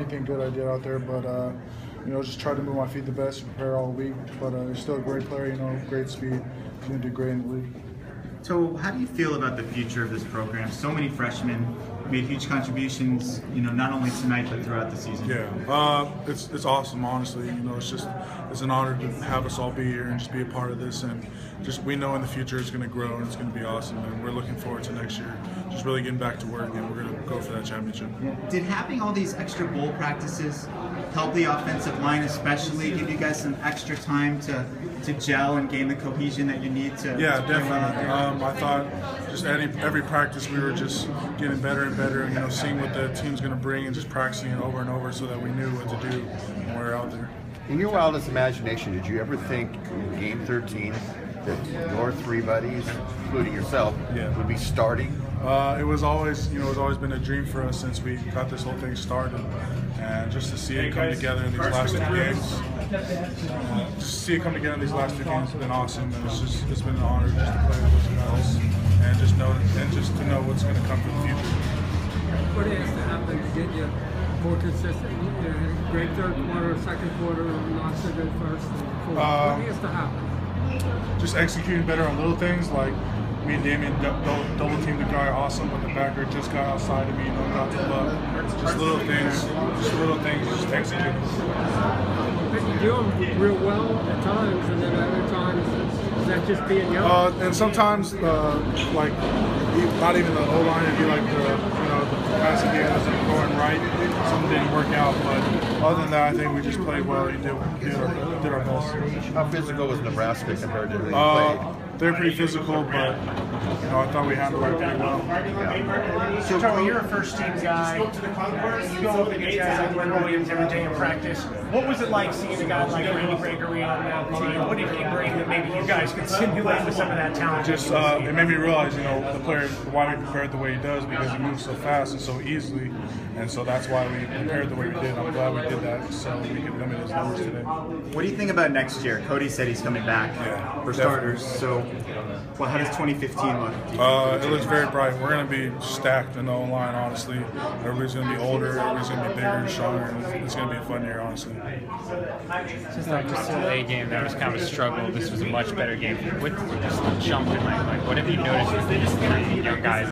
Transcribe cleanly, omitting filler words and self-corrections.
anything good I did out there, but just tried to move my feet the best, prepare all week. But he's still a great player, great speed. He's going to do great in the league. So how do you feel about the future of this program? So many freshmen made huge contributions, not only tonight but throughout the season. Yeah, it's awesome, honestly. It's an honor to have us all be here and just be a part of this, and just we know in the future it's going to grow and it's going to be awesome, and we're looking forward to next year. Just really getting back to work, and we're going to go for that championship. Did having all these extra bowl practices help the offensive line, especially give you guys some extra time to gel and gain the cohesion that you need to? Yeah, definitely. I thought just every practice we were just getting better and better, seeing what the team's going to bring and just practicing it over and over so that we knew what to do when we were out there. In your wildest imagination, did you ever think in Game 13 that your three buddies, including yourself, would be starting? It was always, been a dream for us since we got this whole thing started, and just to see it come together in these last two games, has been awesome, and it's been an honor just to play with those guys, and just to know what's going to come for the future. What has to happen to get you more consistent? You had a great third quarter, second quarter, not so good first and fourth. What has to happen? Just executing better on little things, like me and Damian double teamed the guy awesome, but the backer just got outside of me, got to look. Just little things, just executing. But you do them real well at times, and then other times, is that just being young? And sometimes, like, not even the O-line, it'd be like the passing game wasn't going right. Something didn't work out, but other than that, I think we just played well. We did our best. How physical was Nebraska compared to who you played? They're pretty physical, but I thought we handled it pretty well. So, Tony, you're a first-team guy. You go up against guys like Leonard Williams every day in practice. What was it like seeing a guy like Randy Gregory on that team? What did he bring that maybe you guys could simulate with some of that talent? Just it made me realize, the player, why we prepared the way he does, because he moves so fast and so easily, and so that's why we prepared the way we did. I'm glad we did that, so we could limit his numbers today. What do you think about next year? Cody said he's coming back for starters. So, how does 2015 look? It looks very bright. We're going to be stacked in the O-line, honestly. Everybody's going to be older. Everybody's going to be bigger and stronger. And it's going to be a fun year, honestly. Since not just a late game, that was kind of a struggle. This was a much better game. What just jump in what have you noticed with these three young guys